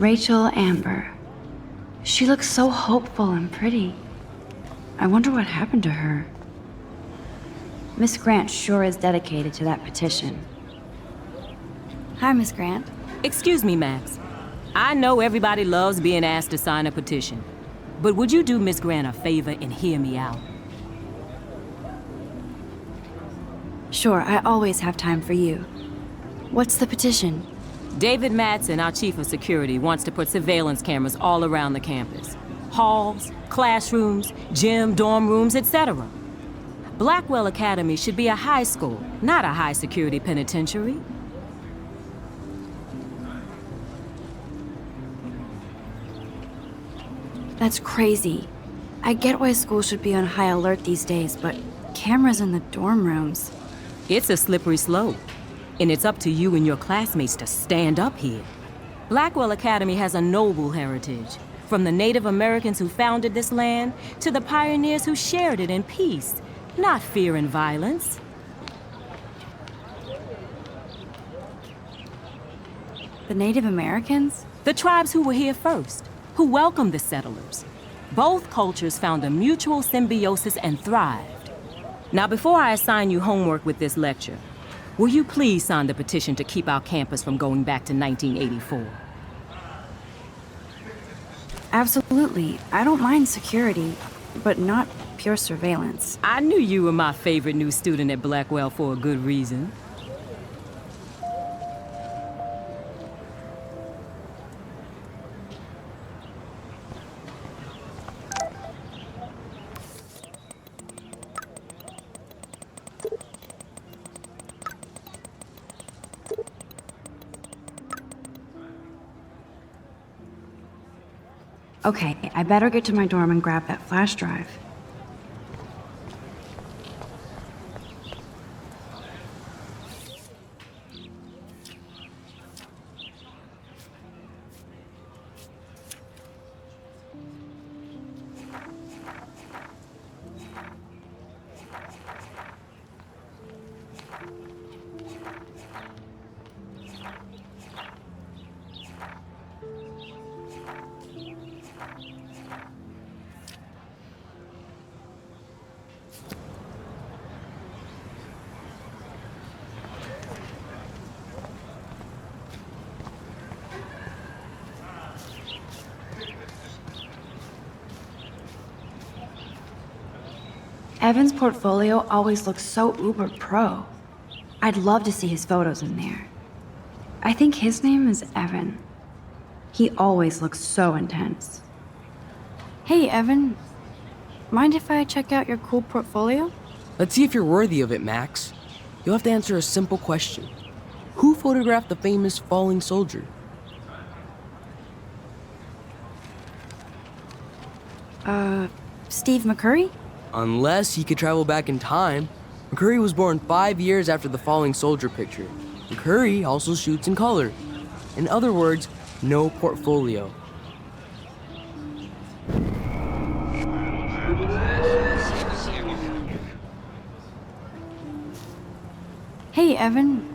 Rachel Amber. She looks so hopeful and pretty. I wonder what happened to her. Miss Grant sure is dedicated to that petition. Hi, Miss Grant. Excuse me, Max. I know everybody loves being asked to sign a petition, but would you do Miss Grant a favor and hear me out? Sure, I always have time for you. What's the petition? David Madsen, our chief of security, wants to put surveillance cameras all around the campus. Halls, classrooms, gym, dorm rooms, etc. Blackwell Academy should be a high school, not a high-security penitentiary. That's crazy. I get why schools should be on high alert these days, but cameras in the dorm rooms. It's a slippery slope, and it's up to you and your classmates to stand up here. Blackwell Academy has a noble heritage, from the Native Americans who founded this land to the pioneers who shared it in peace, not fear and violence. The Native Americans? The tribes who were here first, who welcomed the settlers. Both cultures found a mutual symbiosis and thrived. Now, before I assign you homework with this lecture, will you please sign the petition to keep our campus from going back to 1984? Absolutely. I don't mind security, but not pure surveillance. I knew you were my favorite new student at Blackwell for a good reason. Okay, I better get to my dorm and grab that flash drive. Evan's portfolio always looks so uber pro. I'd love to see his photos in there. I think his name is Evan. He always looks so intense. Hey, Evan. Mind if I check out your cool portfolio? Let's see if you're worthy of it, Max. You'll have to answer a simple question. Who photographed the famous falling soldier? Steve McCurry? Unless he could travel back in time. McCurry was born 5 years after the falling soldier picture. McCurry also shoots in color. In other words, no portfolio. Hey, Evan.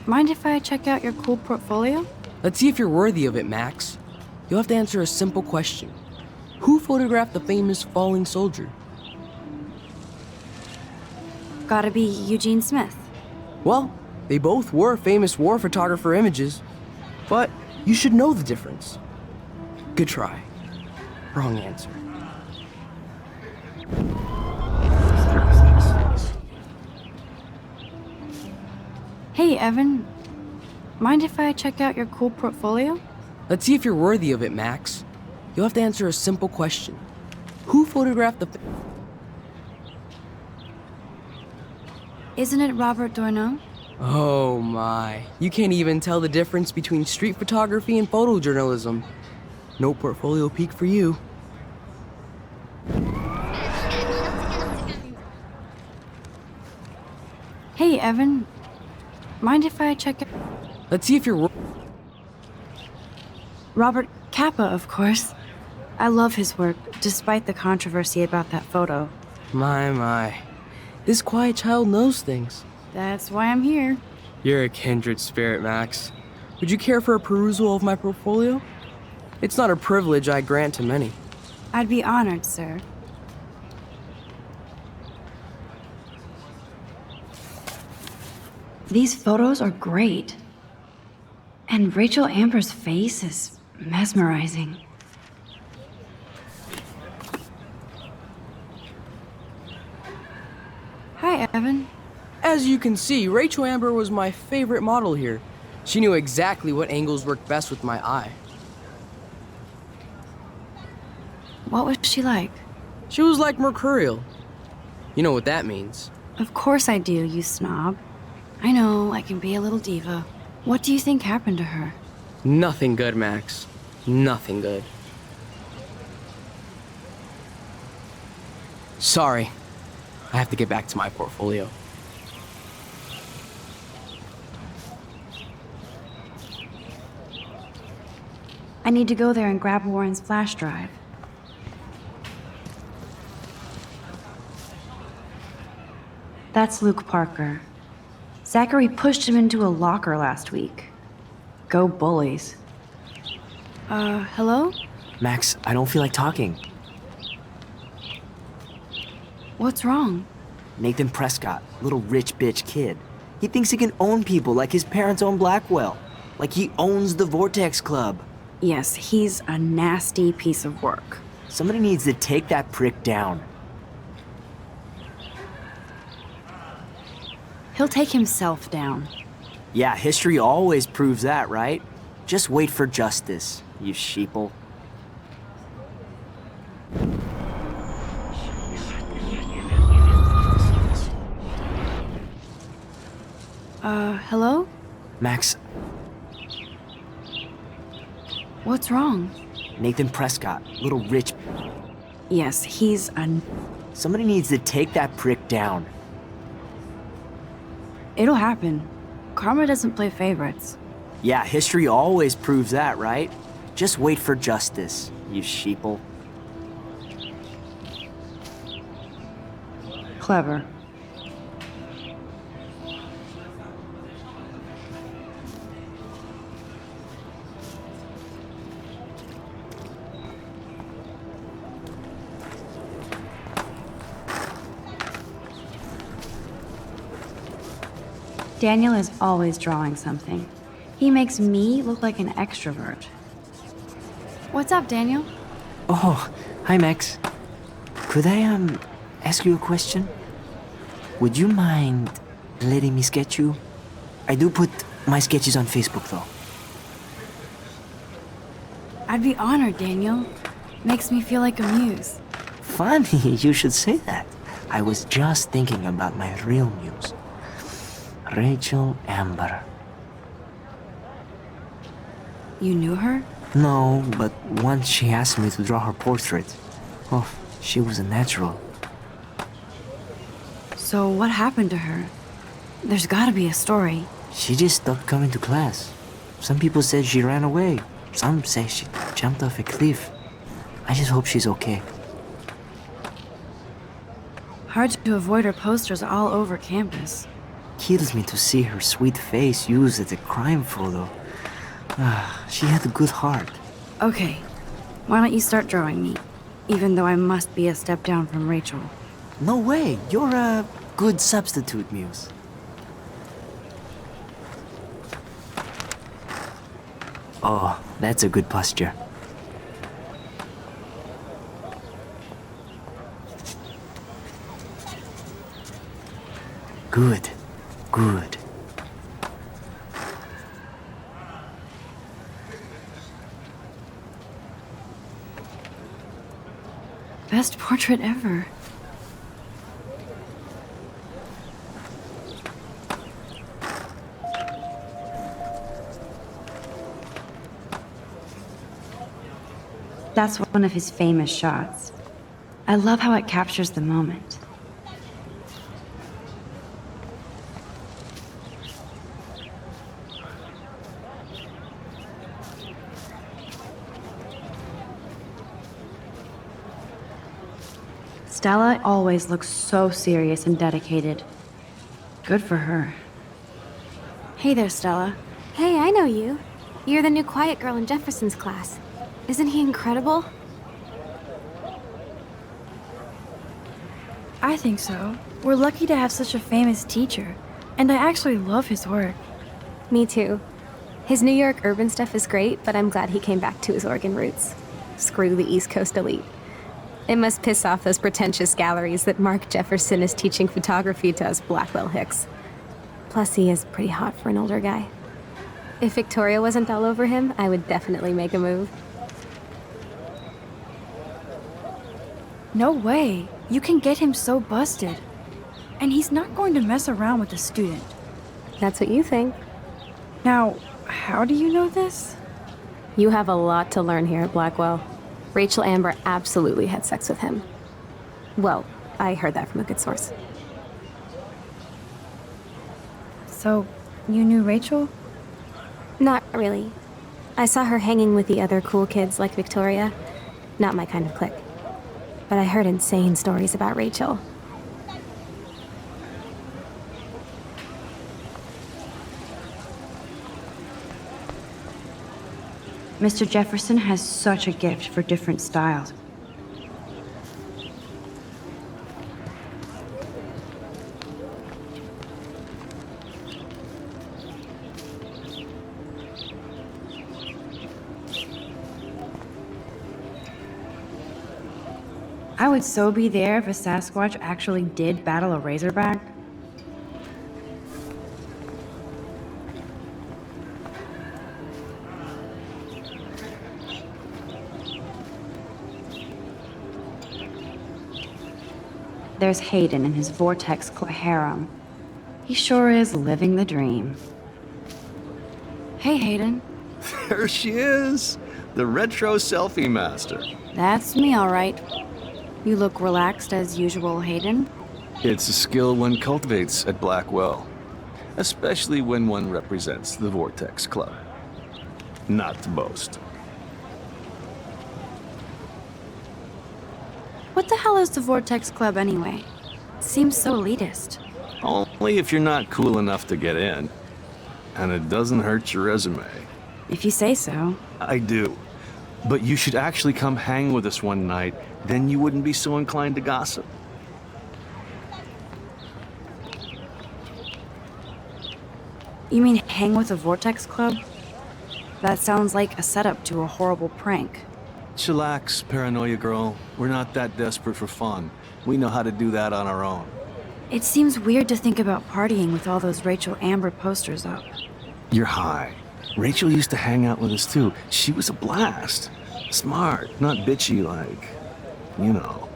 Mind if I check out your cool portfolio? Let's see if you're worthy of it, Max. You'll have to answer a simple question. Who photographed the famous falling soldier? Gotta be Eugene Smith. Well, they both were famous war photographer images, but you should know the difference. Good try. Wrong answer. Hey, Evan. Mind if I check out your cool portfolio? Let's see if you're worthy of it, Max. You'll have to answer a simple question. Who photographed the... Isn't it Robert Doisneau? Oh my. You can't even tell the difference between street photography and photojournalism. No portfolio peak for you. Hey, Evan. Mind if I check it? Let's see if you're... Robert Capa, of course. I love his work, despite the controversy about that photo. My. This quiet child knows things. That's why I'm here. You're a kindred spirit, Max. Would you care for a perusal of my portfolio? It's not a privilege I grant to many. I'd be honored, sir. These photos are great. And Rachel Amber's face is mesmerizing. Hi, Evan. As you can see, Rachel Amber was my favorite model here. She knew exactly what angles worked best with my eye. What was she like? She was like mercurial. You know what that means. Of course I do, you snob. I know, I can be a little diva. What do you think happened to her? Nothing good, Max. Nothing good. Sorry. I have to get back to my portfolio. I need to go there and grab Warren's flash drive. That's Luke Parker. Zachary pushed him into a locker last week. Go bullies. Hello? Max, I don't feel like talking. What's wrong? Nathan Prescott, little rich bitch kid. He thinks he can own people like his parents own Blackwell. Like he owns the Vortex Club. Yes, he's a nasty piece of work. Somebody needs to take that prick down. He'll take himself down. Yeah, history always proves that, right? Just wait for justice, you sheeple. Hello? Max, What's wrong? Nathan Prescott, little rich... Yes, he's a... Somebody needs to take that prick down. It'll happen. Karma doesn't play favorites. Yeah, history always proves that, right? Just wait for justice, you sheeple. Clever. Daniel is always drawing something. He makes me look like an extrovert. What's up, Daniel? Oh, hi Max. Could I, ask you a question? Would you mind letting me sketch you? I do put my sketches on Facebook, though. I'd be honored, Daniel. Makes me feel like a muse. Funny, you should say that. I was just thinking about my real muse. Rachel Amber. You knew her? No, but once she asked me to draw her portrait. Oh, she was a natural. So what happened to her? There's gotta be a story. She just stopped coming to class. Some people said she ran away. Some say she jumped off a cliff. I just hope she's okay. Hard to avoid her posters all over campus. Kills me to see her sweet face used as a crime photo. She had a good heart. Okay, why don't you start drawing me? Even though I must be a step down from Rachel. No way, you're a good substitute, Muse. Oh, that's a good posture. Good, good. Best portrait ever. That's one of his famous shots. I love how it captures the moment. Stella always looks so serious and dedicated. Good for her. Hey there, Stella. Hey, I know you. You're the new quiet girl in Jefferson's class. Isn't he incredible? I think so. We're lucky to have such a famous teacher, and I actually love his work. Me too. His New York urban stuff is great, but I'm glad he came back to his Oregon roots. Screw the East Coast elite. It must piss off those pretentious galleries that Mark Jefferson is teaching photography to us Blackwell Hicks. Plus, he is pretty hot for an older guy. If Victoria wasn't all over him, I would definitely make a move. No way. You can get him so busted. And he's not going to mess around with a student. That's what you think. Now, how do you know this? You have a lot to learn here at Blackwell. Rachel Amber absolutely had sex with him. Well, I heard that from a good source. So, you knew Rachel? Not really. I saw her hanging with the other cool kids like Victoria. Not my kind of clique. But I heard insane stories about Rachel. Mr. Jefferson has such a gift for different styles. I would so be there if a Sasquatch actually did battle a Razorback. There's Hayden and his Vortex harem. He sure is living the dream. Hey, Hayden. There she is, the retro selfie master. That's me, all right. You look relaxed as usual, Hayden. It's a skill one cultivates at Blackwell, especially when one represents the Vortex Club. Not to boast. What the hell is the Vortex Club anyway? Seems so elitist. Only if you're not cool enough to get in. And it doesn't hurt your resume. If you say so. I do. But you should actually come hang with us one night, then you wouldn't be so inclined to gossip. You mean hang with the Vortex Club? That sounds like a setup to a horrible prank. Chillax, paranoia girl. We're not that desperate for fun. We know how to do that on our own. It seems weird to think about partying with all those Rachel Amber posters up. You're high. Rachel used to hang out with us too. She was a blast. Smart, not bitchy like, you know.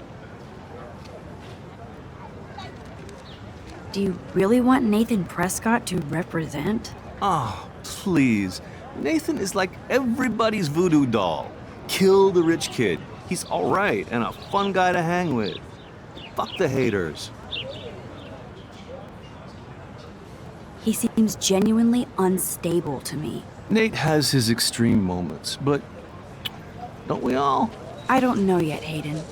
Do you really want Nathan Prescott to represent? Oh, please. Nathan is like everybody's voodoo doll. Kill the rich kid. He's all right and a fun guy to hang with. Fuck the haters. He seems genuinely unstable to me. Nate has his extreme moments, but don't we all? I don't know yet, Hayden.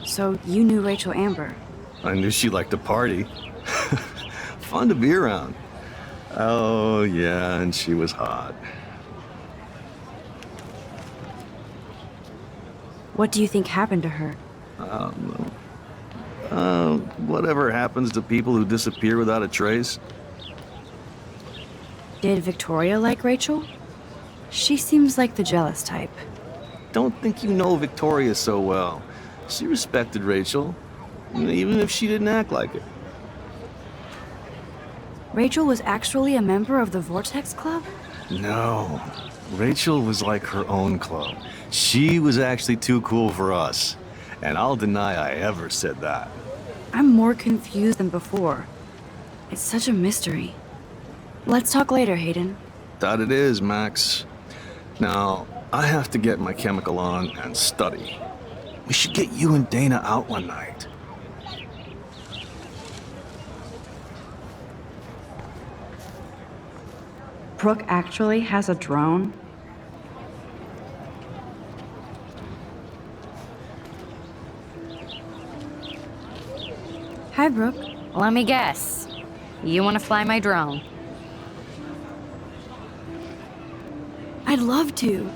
So you knew Rachel Amber? I knew she liked to party. Fun to be around. Oh, yeah, and she was hot. What do you think happened to her? Whatever happens to people who disappear without a trace. Did Victoria like Rachel? She seems like the jealous type. Don't think you know Victoria so well. She respected Rachel, even if she didn't act like it. Rachel was actually a member of the Vortex Club? No, Rachel was like her own club. She was actually too cool for us. And I'll deny I ever said that. I'm more confused than before. It's such a mystery. Let's talk later, Hayden. That it is, Max. Now, I have to get my chemical on and study. We should get you and Dana out one night. Brooke actually has a drone? Hi, Brooke. Let me guess. You want to fly my drone? I'd love to.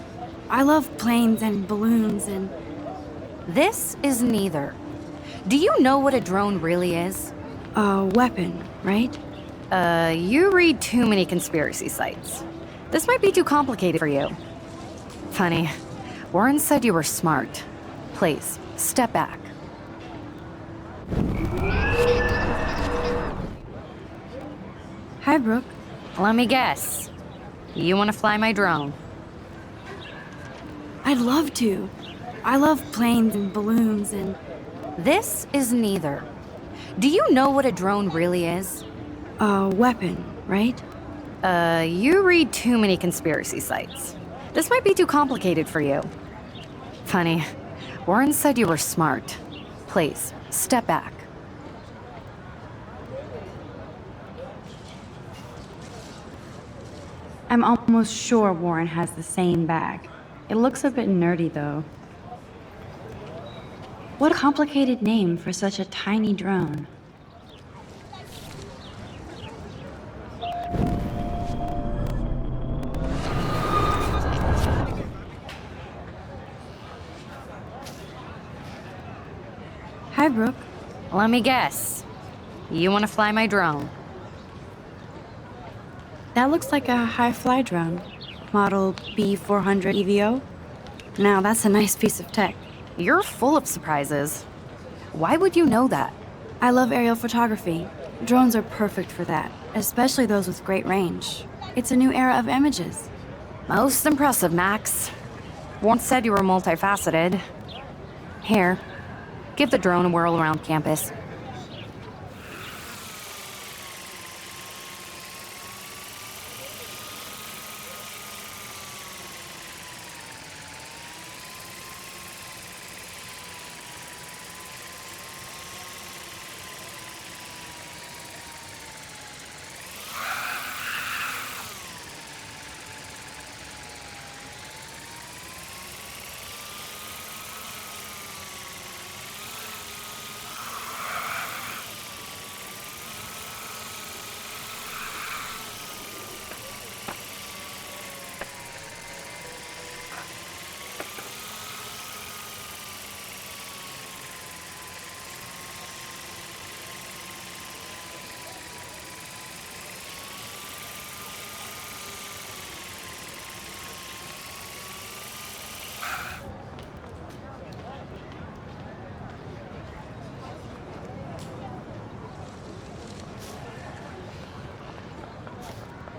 I love planes and balloons and... This is neither. Do you know what a drone really is? A weapon, right? You read too many conspiracy sites. This might be too complicated for you. Funny. Warren said you were smart. Please, step back. Hi, Brooke. Let me guess. You want to fly my drone? I'd love to. I love planes and balloons and... This is neither. Do you know what a drone really is? A weapon, right? You read too many conspiracy sites. This might be too complicated for you. Funny. Warren said you were smart. Please, step back. I'm almost sure Warren has the same bag. It looks a bit nerdy, though. What a complicated name for such a tiny drone. Hi, Brooke. Let me guess. You want to fly my drone? That looks like a high-fly drone. Model B400 EVO. Now, that's a nice piece of tech. You're full of surprises. Why would you know that? I love aerial photography. Drones are perfect for that, especially those with great range. It's a new era of images. Most impressive, Max. Once said you were multifaceted. Here, give the drone a whirl around campus.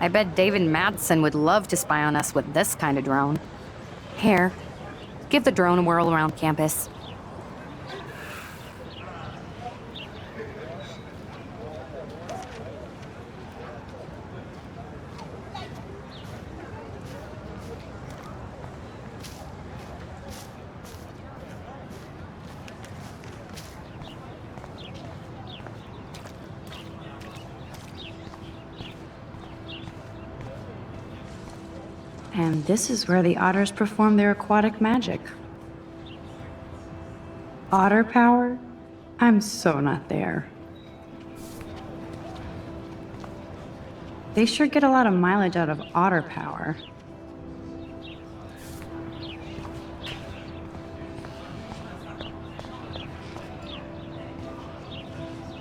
I bet David Madsen would love to spy on us with this kind of drone. Here, give the drone a whirl around campus. And this is where the otters perform their aquatic magic. Otter power? I'm so not there. They sure get a lot of mileage out of otter power.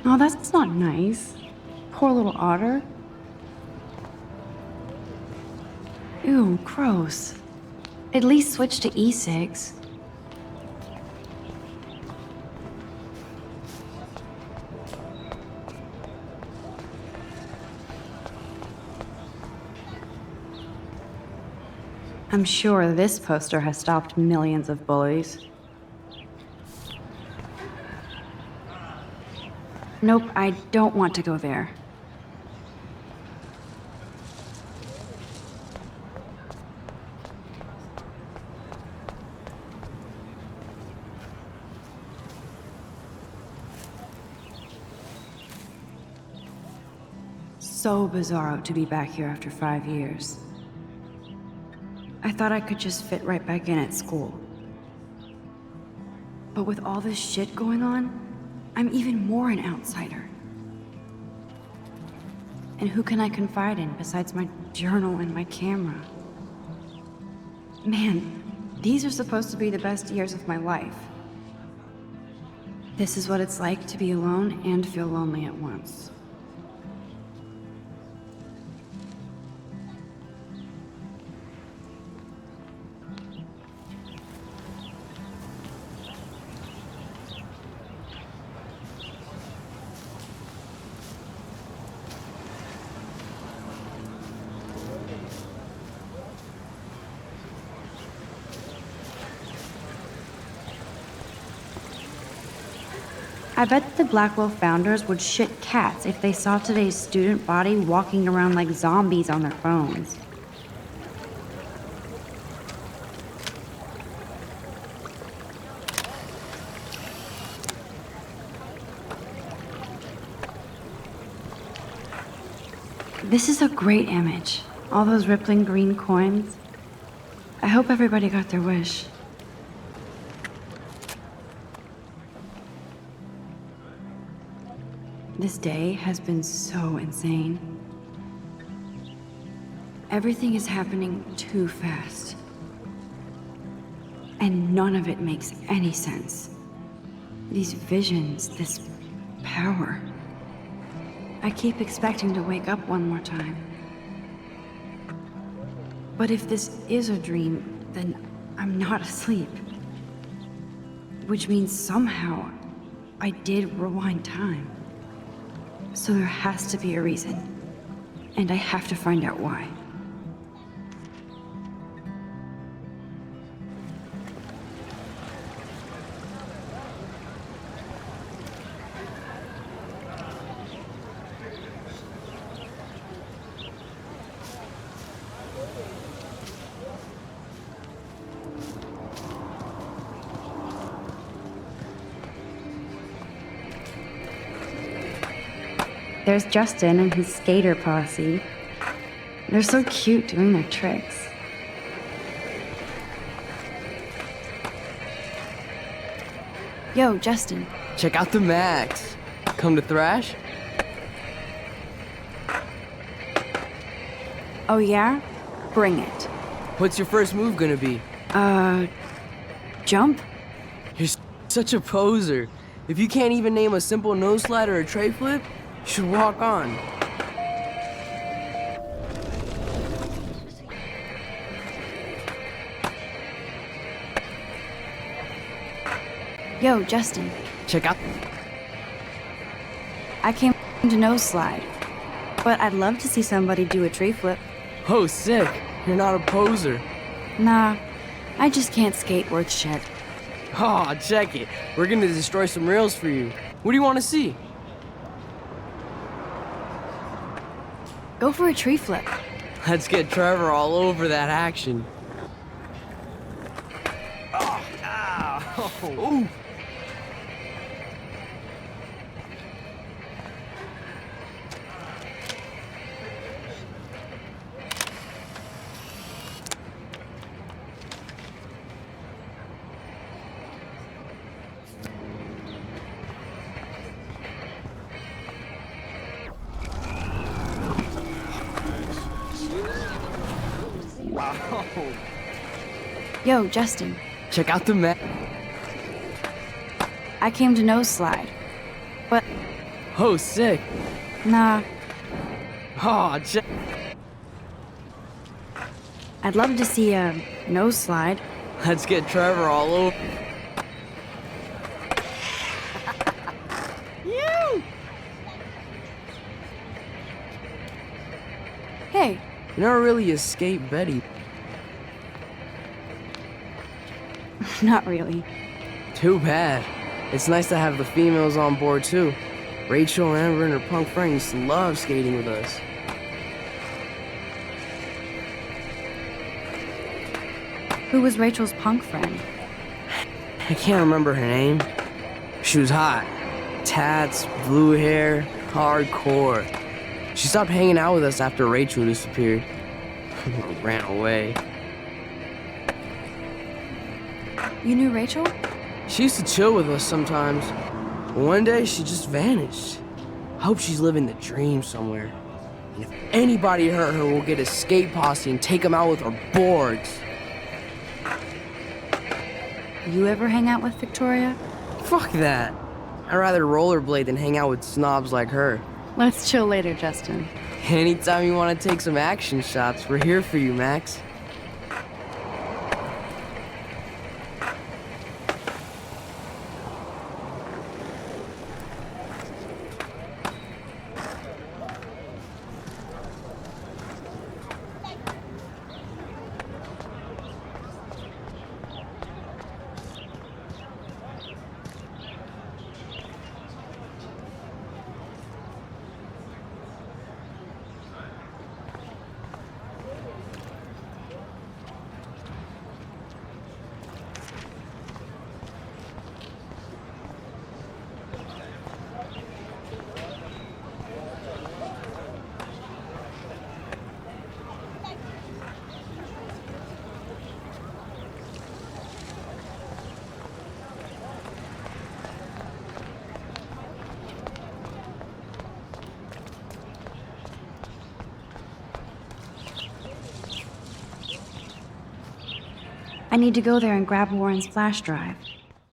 Oh, that's not nice. Poor little otter. Ew, gross. At least switch to e-cigs. I'm sure this poster has stopped millions of bullies. Nope, I don't want to go there. So bizarro to be back here after 5 years. I thought I could just fit right back in at school. But with all this shit going on, I'm even more an outsider. And who can I confide in besides my journal and my camera? Man, These are supposed to be the best years of my life. This is what it's like to be alone and feel lonely at once. I bet the Blackwell founders would shit cats if they saw today's student body walking around like zombies on their phones. This is a great image. All those rippling green coins. I hope everybody got their wish. This day has been so insane. Everything is happening too fast. And none of it makes any sense. These visions, this power. I keep expecting to wake up one more time. But if this is a dream, then I'm not asleep. Which means somehow I did rewind time. So there has to be a reason. And I have to find out why. There's Justin and his skater posse. They're so cute doing their tricks. Yo, Justin. Check out the Max. Come to thrash? Oh yeah? Bring it. What's your first move gonna be? Jump? You're such a poser. If you can't even name a simple nose slide or a tray flip, you should walk on. Yo, Justin. Check out. I came to nose slide, but I'd love to see somebody do a tree flip. Oh, sick. You're not a poser. Nah, I just can't skate worth shit. Aw, check it. We're gonna destroy some rails for you. What do you want to see? Go for a tree flip. Let's get Trevor all over that action. Oh, ow. Ooh. Yo, Justin. Check out the map. I came to nose slide, but Oh, sick. nah, Aw, check. I'd love to see a nose slide. Let's get Trevor all over. Hey, You never really escaped Betty. not really. Too bad. It's nice to have the females on board too. Rachel, Amber, and her punk friend used to love skating with us. Who was Rachel's punk friend? I can't remember her name. She was hot. Tats, blue hair, hardcore. She stopped hanging out with us after Rachel disappeared. Ran away. You knew Rachel? She used to chill with us sometimes. But one day, she just vanished. I hope she's living the dream somewhere. And if anybody hurt her, we'll get a skate posse and take them out with our boards. You ever hang out with Victoria? Fuck that. I'd rather rollerblade than hang out with snobs like her. Let's chill later, Justin. Anytime you want to take some action shots, we're here for you, Max. I need to go there and grab Warren's flash drive.